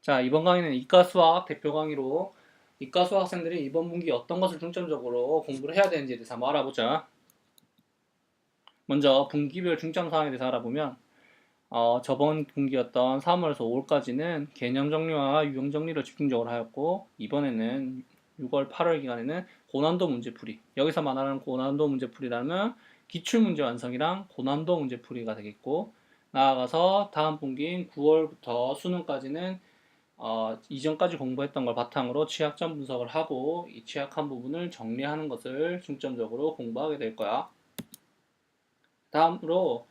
자, 이번 강의는 이과 수학 대표 강의로 이과 수학 학생들이 이번 분기 어떤 것을 중점적으로 공부를 해야 되는지에 대해서 한번 알아보자. 먼저 분기별 중점 사항에 대해서 알아보면 저번 분기였던 3월에서 5월까지는 개념 정리와 유형 정리를 집중적으로 하였고, 이번에는 6월, 8월 기간에는 고난도 문제풀이, 여기서 말하는 고난도 문제풀이라는 기출문제 완성이랑 고난도 문제풀이가 되겠고, 나아가서 다음 분기인 9월부터 수능까지는 이전까지 공부했던 걸 바탕으로 취약점 분석을 하고, 이 취약한 부분을 정리하는 것을 중점적으로 공부하게 될 거야. 다음으로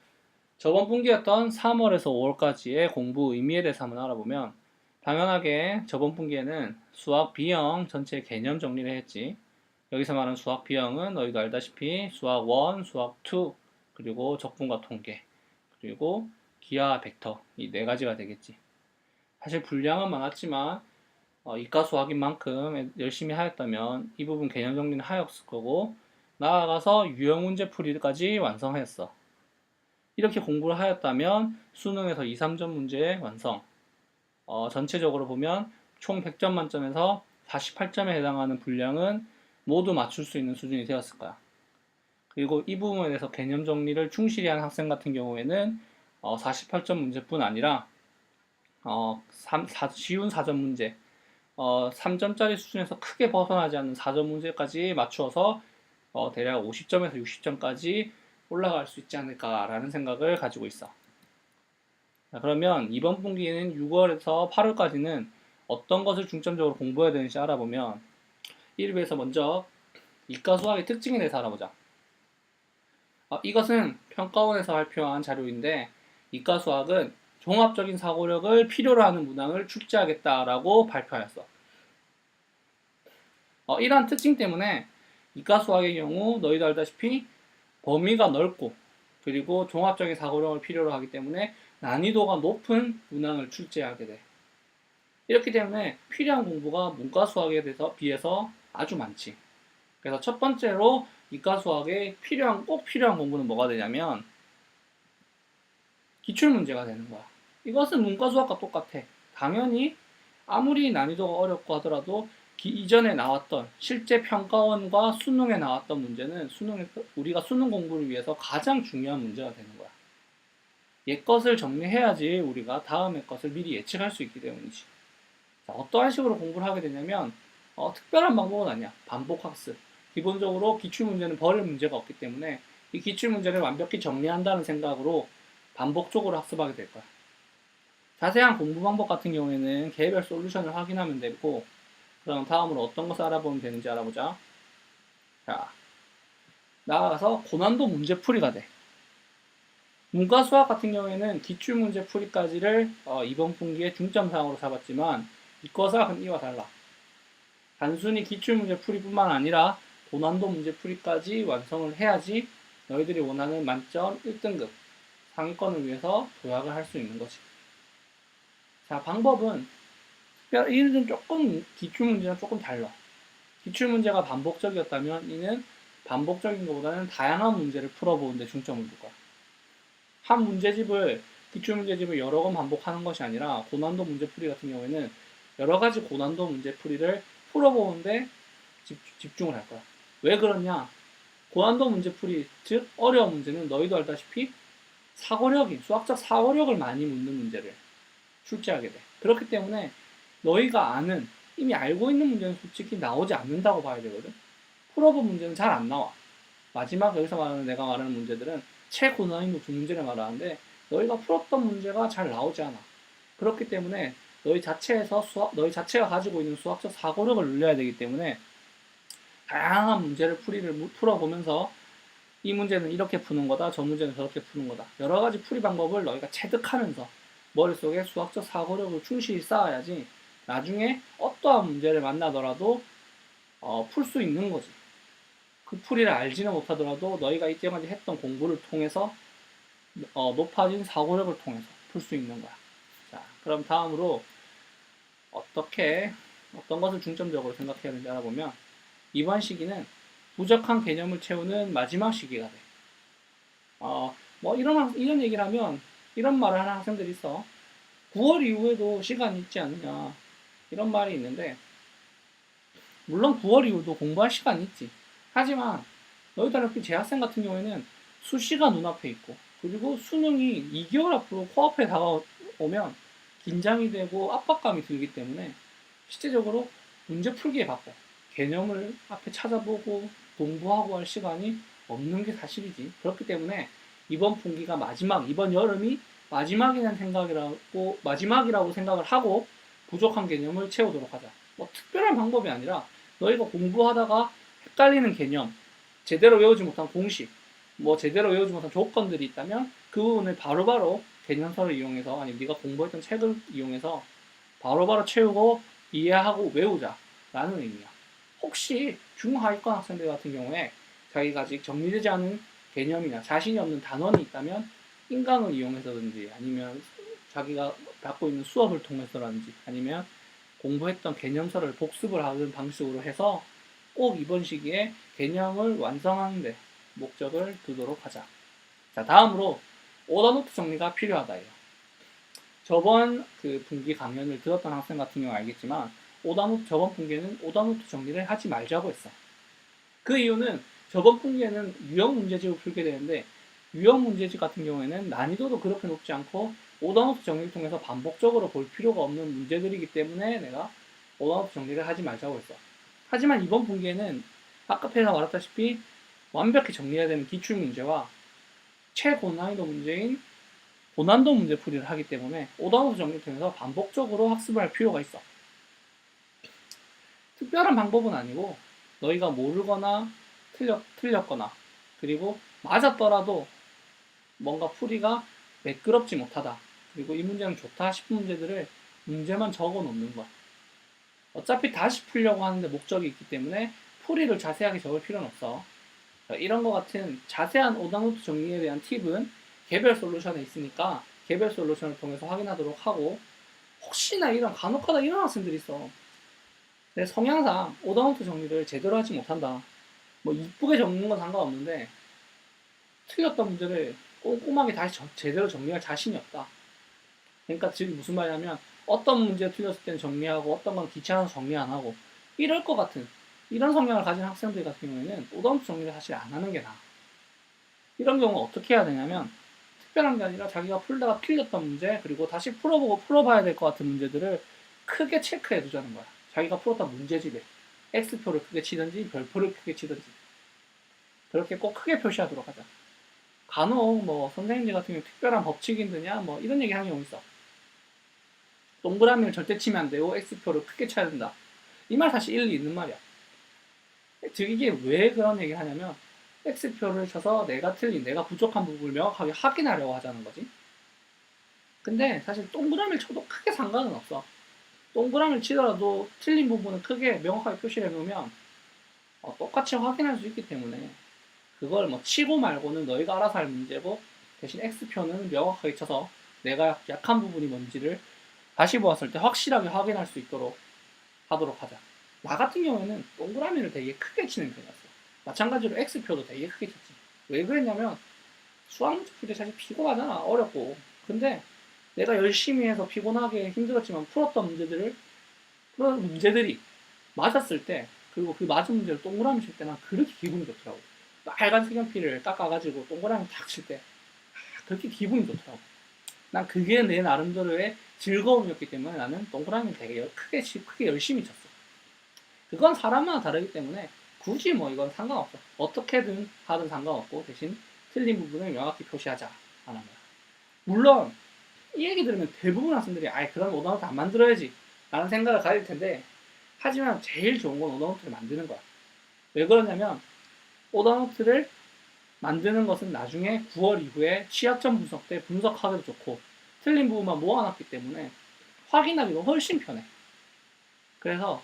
저번 분기였던 3월에서 5월까지의 공부 의미에 대해서 한번 알아보면, 당연하게 저번 분기에는 수학 B형 전체 개념 정리를 했지. 여기서 말하는 수학 B형은 너희도 알다시피 수학 1, 수학 2, 그리고 적분과 통계, 그리고 기하 벡터, 이 네 가지가 되겠지. 사실 분량은 많았지만 이과 수학인 만큼 열심히 하였다면 이 부분 개념 정리는 하였을 거고, 나아가서 유형 문제 풀이까지 완성했어. 이렇게 공부를 하였다면 수능에서 2, 3점 문제 완성. 전체적으로 보면 총 100점 만점에서 48점에 해당하는 분량은 모두 맞출 수 있는 수준이 되었을 거야. 그리고 이 부분에 대해서 개념 정리를 충실히 한 학생 같은 경우에는 48점 문제뿐 아니라 쉬운 4점 문제, 3점짜리 수준에서 크게 벗어나지 않는 4점 문제까지 맞추어서 대략 50점에서 60점까지 올라갈 수 있지 않을까라는 생각을 가지고 있어. 자, 그러면 이번 분기에는 6월에서 8월까지는 어떤 것을 중점적으로 공부해야 되는지 알아보면, 이를 위해서 먼저 이과 수학의 특징에 대해서 알아보자. 이것은 평가원에서 발표한 자료인데, 이과 수학은 종합적인 사고력을 필요로 하는 문항을 출제하겠다라고 발표하였어. 이러한 특징 때문에 이과 수학의 경우 너희도 알다시피 범위가 넓고, 그리고 종합적인 사고력을 필요로 하기 때문에 난이도가 높은 문항을 출제하게 돼. 이렇기 때문에 필요한 공부가 문과 수학에 비해서 아주 많지. 그래서 첫 번째로 이과 수학에 꼭 필요한 공부는 뭐가 되냐면 기출문제가 되는 거야. 이것은 문과 수학과 똑같아. 당연히 아무리 난이도가 어렵고 하더라도 이전에 나왔던 실제 평가원과 수능에 나왔던 문제는 우리가 수능 공부를 위해서 가장 중요한 문제가 되는 거야. 옛 것을 정리해야지 우리가 다음의 것을 미리 예측할 수 있기 때문이지. 자, 어떠한 식으로 공부를 하게 되냐면 특별한 방법은 아니야. 반복학습. 기본적으로 기출문제는 버릴 문제가 없기 때문에 이 기출문제를 완벽히 정리한다는 생각으로 반복적으로 학습하게 될 거야. 자세한 공부 방법 같은 경우에는 개별 솔루션을 확인하면 되고, 그럼 다음으로 어떤 것을 알아보면 되는지 알아보자. 자, 나아가서 고난도 문제풀이가 돼. 문과 수학 같은 경우에는 기출문제 풀이까지를 이번 분기에 중점사항으로 잡았지만, 이과 수학은 이와 달라. 단순히 기출문제 풀이뿐만 아니라 고난도 문제 풀이까지 완성을 해야지 너희들이 원하는 만점 1등급 상위권을 위해서 도약을 할 수 있는 거지. 자, 방법은 이는 조금 기출문제랑 조금 달라. 기출문제가 반복적이었다면 이는 반복적인 것보다는 다양한 문제를 풀어보는데 중점을 둘 거야. 기출문제집을 여러 번 반복하는 것이 아니라 고난도 문제풀이 같은 경우에는 여러 가지 고난도 문제풀이를 풀어보는데 집중을 할 거야. 왜 그러냐? 고난도 문제풀이, 즉 어려운 문제는 너희도 알다시피 수학적 사고력을 많이 묻는 문제를 출제하게 돼. 그렇기 때문에 너희가 이미 알고 있는 문제는 솔직히 나오지 않는다고 봐야 되거든. 풀어본 문제는 잘 안 나와. 마지막 내가 말하는 문제들은 최고난이도 두 문제를 말하는데 너희가 풀었던 문제가 잘 나오지 않아. 그렇기 때문에 너희 자체가 가지고 있는 수학적 사고력을 늘려야 되기 때문에 다양한 문제를 풀어보면서 이 문제는 이렇게 푸는 거다, 저 문제는 저렇게 푸는 거다. 여러 가지 풀이 방법을 너희가 체득하면서 머릿속에 수학적 사고력을 충실히 쌓아야지 나중에 어떠한 문제를 만나더라도 풀 수 있는 거지. 그 풀이를 알지는 못하더라도 너희가 이때까지 했던 공부를 통해서 높아진 사고력을 통해서 풀 수 있는 거야. 자, 그럼 다음으로 어떤 것을 중점적으로 생각해야 되는지 알아보면, 이번 시기는 부족한 개념을 채우는 마지막 시기가 돼. 뭐 이런 얘기를 하면 이런 말을 하는 학생들이 있어. 9월 이후에도 시간이 있지 않느냐 이런 말이 있는데 물론 9월 이후도 공부할 시간이 있지. 하지만 너희들 재학생 같은 경우에는 수시가 눈앞에 있고 그리고 수능이 2개월 앞으로 코앞에 다가오면 긴장이 되고 압박감이 들기 때문에 실제적으로 문제 풀기에 바빠. 개념을 앞에 찾아보고 공부하고 할 시간이 없는 게 사실이지. 그렇기 때문에 이번 분기가 이번 여름이 마지막이라고 생각을 하고 부족한 개념을 채우도록 하자. 뭐 특별한 방법이 아니라 너희가 공부하다가 헷갈리는 개념, 제대로 외우지 못한 공식, 뭐 제대로 외우지 못한 조건들이 있다면 그 부분을 바로바로 개념서를 이용해서 아니면 네가 공부했던 책을 이용해서 바로바로 채우고 이해하고 외우자라는 의미야. 혹시 중하위권 학생들 같은 경우에 자기가 아직 정리되지 않은 개념이나 자신이 없는 단원이 있다면 인강을 이용해서든지 아니면 자기가 받고 있는 수업을 통해서라든지 아니면 공부했던 개념서를 복습을 하는 방식으로 해서 꼭 이번 시기에 개념을 완성하는 데 목적을 두도록 하자. 자, 다음으로 오더노트 정리가 필요하다예요. 저번 그 분기 강연을 들었던 학생 같은 경우 알겠지만 저번 분기에는 오더노트 정리를 하지 말자고 했어. 그 이유는 저번 분기에는 유형 문제집을 풀게 되는데 유형 문제집 같은 경우에는 난이도도 그렇게 높지 않고 오더노트 정리를 통해서 반복적으로 볼 필요가 없는 문제들이기 때문에 내가 오더노트 정리를 하지 말자고 했어. 하지만 이번 분기에는 아까 말했다시피 완벽히 정리해야 되는 기출문제와 최고난이도 문제인 고난도 문제풀이를 하기 때문에 오더노트 정리를 통해서 반복적으로 학습을 할 필요가 있어. 특별한 방법은 아니고 너희가 모르거나 틀렸거나 그리고 맞았더라도 뭔가 풀이가 매끄럽지 못하다 그리고 이 문제는 좋다 싶은 문제들을 문제만 적어 놓는 것. 어차피 다시 풀려고 하는데 목적이 있기 때문에 풀이를 자세하게 적을 필요는 없어. 이런 것 같은 자세한 오더노트 정리에 대한 팁은 개별 솔루션에 있으니까 개별 솔루션을 통해서 확인하도록 하고 혹시나 간혹가다 이런 학생들이 있어. 내 성향상 오더노트 정리를 제대로 하지 못한다. 뭐 이쁘게 적는 건 상관없는데 틀렸던 문제를 꼼꼼하게 다시 제대로 정리할 자신이 없다. 그러니까 지금 무슨 말이냐면 어떤 문제 틀렸을 때는 정리하고 어떤 건 귀찮아서 정리 안 하고 이럴 것 같은 이런 성향을 가진 학생들 같은 경우에는 오더노트 정리를 사실 안 하는 게 나아. 이런 경우 어떻게 해야 되냐면 특별한 게 아니라 자기가 풀다가 틀렸던 문제 그리고 다시 풀어보고 풀어봐야 될 것 같은 문제들을 크게 체크해 두자는 거야. 자기가 풀었던 문제집에 X표를 크게 치든지 별표를 크게 치든지 그렇게 꼭 크게 표시하도록 하자. 간혹 뭐 선생님들 같은 경우 특별한 법칙이 있느냐 뭐 이런 얘기 하는 경우 있어. 동그라미를 절대 치면 안 되고 X표를 크게 쳐야 된다. 이 말 사실 일리 있는 말이야. 즉 이게 왜 그런 얘기를 하냐면 X표를 쳐서 내가 부족한 부분을 명확하게 확인하려고 하자는 거지. 근데 사실 동그라미를 쳐도 크게 상관은 없어. 동그라미를 치더라도 틀린 부분은 크게 명확하게 표시를 해놓으면 똑같이 확인할 수 있기 때문에 그걸 뭐 치고 말고는 너희가 알아서 할 문제고 대신 X표는 명확하게 쳐서 내가 약한 부분이 뭔지를 다시 보았을 때 확실하게 확인할 수 있도록 하도록 하자. 나 같은 경우에는 동그라미를 되게 크게 치는 편이었어. 마찬가지로 X표도 되게 크게 쳤지. 왜 그랬냐면 수학 문제 풀 때 사실 피곤하잖아. 어렵고. 근데 내가 열심히 해서 피곤하게 힘들었지만 풀었던 문제들이 맞았을 때 그리고 그 맞은 문제를 동그라미 칠 때 난 그렇게 기분이 좋더라고. 빨간 색연필을 깎아가지고 동그라미 탁 칠 때 그렇게 기분이 좋더라고. 난 그게 내 나름대로의 즐거움이었기 때문에 나는 동그라미를 되게 크게 열심히 쳤어. 그건 사람마다 다르기 때문에 굳이 뭐 이건 상관없어. 어떻게든 하든 상관없고 대신 틀린 부분을 명확히 표시하자 하는 거야. 물론 이 얘기 들으면 대부분 학생들이 그럼 오더노트 안 만들어야지 라는 생각을 가질 텐데 하지만 제일 좋은 건 오더노트를 만드는 거야. 왜 그러냐면 오더노트를 만드는 것은 나중에 9월 이후에 취약점 분석 때 분석하기도 좋고 틀린 부분만 모아놨기 때문에 확인하기도 훨씬 편해. 그래서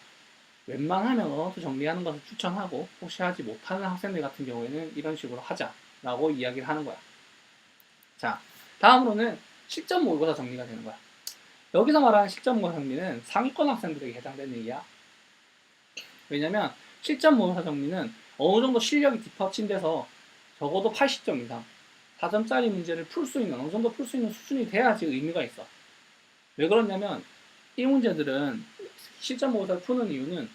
웬만하면 오더노트 정리하는 것을 추천하고 혹시 하지 못하는 학생들 같은 경우에는 이런 식으로 하자라고 이야기를 하는 거야. 자, 다음으로는 실전 모의고사 정리가 되는 거야. 여기서 말하는 실전 모의고사 정리는 상위권 학생들에게 해당되는 얘기야. 왜냐면 실전 모의고사 정리는 어느 정도 실력이 뒷받침 돼서 적어도 80점 이상 4점짜리 문제를 어느 정도 풀 수 있는 수준이 돼야지 의미가 있어. 왜 그러냐면 이 문제들은 실전 모의고사를 푸는 이유는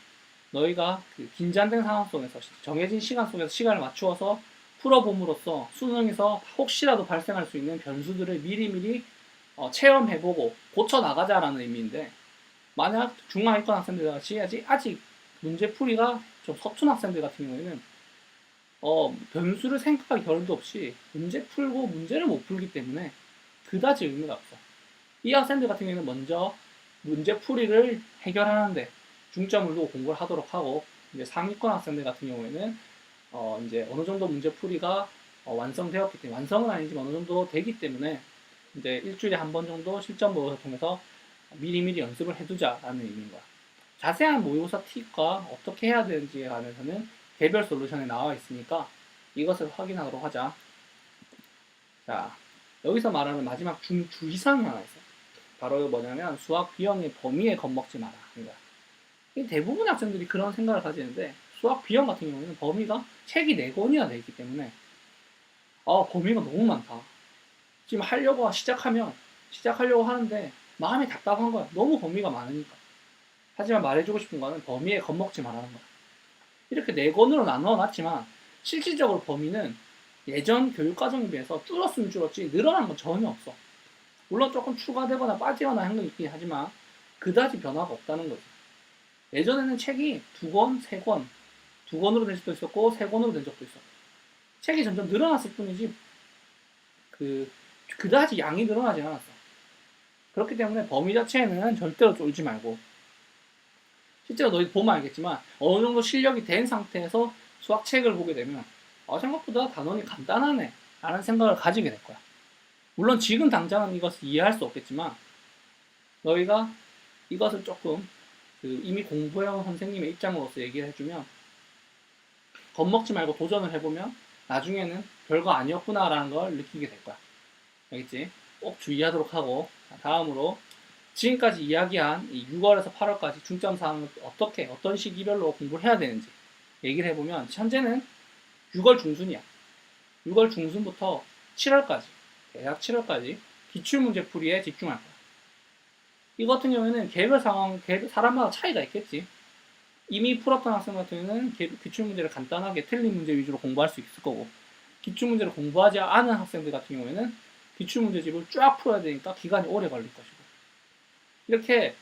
너희가 그 긴장된 상황 속에서 정해진 시간 속에서 시간을 맞추어서 풀어봄으로써 수능에서 혹시라도 발생할 수 있는 변수들을 미리미리 체험해보고 고쳐나가자라는 의미인데, 만약 중하위권 학생들 같이 아직 문제풀이가 좀 서툰 학생들 같은 경우에는 변수를 생각할 겨를도 없이 문제 풀고 문제를 못 풀기 때문에 그다지 의미가 없어. 이 학생들 같은 경우에는 먼저 문제풀이를 해결하는데 중점을 두고 공부를 하도록 하고, 이제 상위권 학생들 같은 경우에는 이제 어느 정도 문제풀이가 완성되었기 때문에, 완성은 아니지만 어느 정도 되기 때문에 이제 일주일에 한 번 정도 실전 모의고사 통해서 미리미리 연습을 해두자라는 의미인 거야. 자세한 모의고사 팁과 어떻게 해야 되는지에 관해서는 개별 솔루션에 나와 있으니까 이것을 확인하도록 하자. 자, 여기서 말하는 마지막 주의사항이 하나 있어. 바로 뭐냐면 수학 비형의 범위에 겁먹지 마라. 그러니까 대부분 학생들이 그런 생각을 가지는데, 수학 비형 같은 경우는 범위가 책이 4권이나 되어 있기 때문에 범위가 너무 많다. 지금 시작하려고 하는데 마음이 답답한 거야. 너무 범위가 많으니까. 하지만 말해주고 싶은 거는 범위에 겁먹지 말라는 거야. 이렇게 4권으로 나누어 놨지만 실질적으로 범위는 예전 교육과정에 비해서 줄었으면 줄었지 늘어난 건 전혀 없어. 물론 조금 추가되거나 빠지거나 한 건 있긴 하지만 그다지 변화가 없다는 거지. 예전에는 책이 2권, 3권, 2권으로 된 적도 있었고 3권으로 된 적도 있어. 책이 점점 늘어났을 뿐이지 그다지 양이 늘어나지 않았어. 그렇기 때문에 범위 자체에는 절대로 쫄지 말고, 실제로 너희 보면 알겠지만 어느 정도 실력이 된 상태에서 수학책을 보게 되면 생각보다 단원이 간단하네 라는 생각을 가지게 될 거야. 물론 지금 당장은 이것을 이해할 수 없겠지만 너희가 이것을 조금 이미 공부해온 선생님의 입장으로서 얘기를 해주면, 겁먹지 말고 도전을 해보면 나중에는 별거 아니었구나 라는 걸 느끼게 될 거야. 알겠지? 꼭 주의하도록 하고, 다음으로 지금까지 이야기한 이 6월에서 8월까지 중점 사항을 어떤 시기별로 공부를 해야 되는지 얘기를 해보면, 현재는 6월 중순이야. 6월 중순부터 7월까지, 대략 7월까지 기출문제 풀이에 집중할 거야. 이 같은 경우에는 개별 상황, 사람마다 차이가 있겠지. 이미 풀었던 학생 같은 경우에는 기출문제를 간단하게 틀린 문제 위주로 공부할 수 있을 거고, 기출문제를 공부하지 않은 학생들 같은 경우에는 기출문제집을 쫙 풀어야 되니까 기간이 오래 걸릴 것이고, 이렇게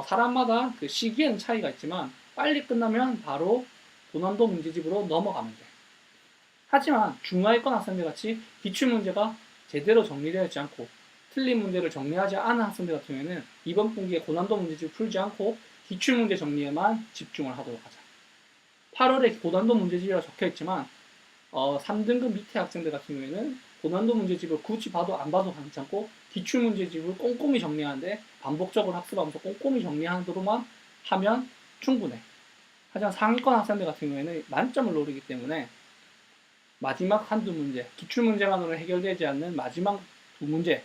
사람마다 그 시기에는 차이가 있지만 빨리 끝나면 바로 고난도 문제집으로 넘어가면 돼. 하지만 중하위권 학생들 같이 기출문제가 제대로 정리되어 있지 않고 틀린 문제를 정리하지 않은 학생들 같은 경우에는 이번 분기에 고난도 문제집을 풀지 않고 기출문제 정리에만 집중을 하도록 하자. 8월에 고난도 문제집이라고 적혀있지만 3등급 밑에 학생들 같은 경우에는 고난도 문제집을 굳이 봐도 안 봐도 괜찮고 기출문제집을 꼼꼼히 정리하는데 반복적으로 학습하면서 꼼꼼히 정리하는 대로만 하면 충분해. 하지만 상위권 학생들 같은 경우에는 만점을 노리기 때문에 마지막 한두 문제, 기출문제만으로 해결되지 않는 마지막 2문제,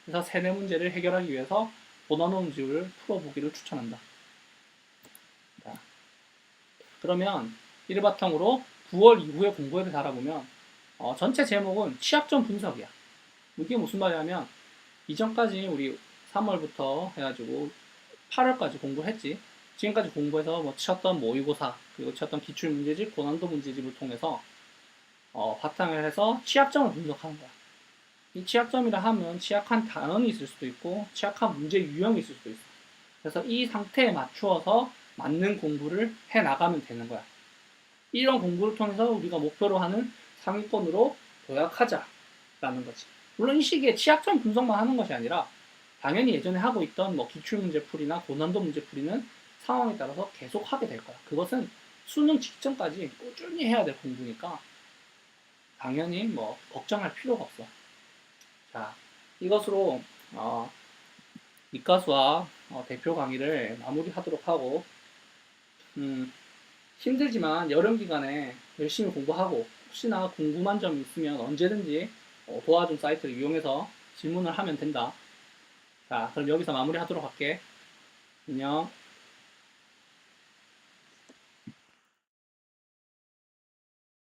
그래서 3, 4문제를 해결하기 위해서 고난도 문제집을 풀어보기를 추천한다. 자, 그러면 이를 바탕으로 9월 이후에 공부를 달아보면 전체 제목은 취약점 분석이야. 이게 무슨 말이냐면 이전까지 우리 3월부터 해가지고 8월까지 공부를 했지. 지금까지 공부해서 치었던 모의고사, 그리고 치었던 기출문제집, 고난도 문제집을 통해서 바탕을 해서 취약점을 분석하는 거야. 이 취약점이라 하면 취약한 단원이 있을 수도 있고 취약한 문제 유형이 있을 수도 있어. 그래서 이 상태에 맞추어서 맞는 공부를 해 나가면 되는 거야. 이런 공부를 통해서 우리가 목표로 하는 상위권으로 도약하자라는 거지. 물론 이 시기에 취약점 분석만 하는 것이 아니라 당연히 예전에 하고 있던 기출문제풀이나 고난도 문제풀이는 상황에 따라서 계속 하게 될 거야. 그것은 수능 직전까지 꾸준히 해야 될 공부니까 당연히 걱정할 필요가 없어. 자, 이것으로 이과수학 대표 강의를 마무리하도록 하고, 힘들지만 여름 기간에 열심히 공부하고 혹시나 궁금한 점이 있으면 언제든지 도와준 사이트를 이용해서 질문을 하면 된다. 자, 그럼 여기서 마무리하도록 할게. 안녕.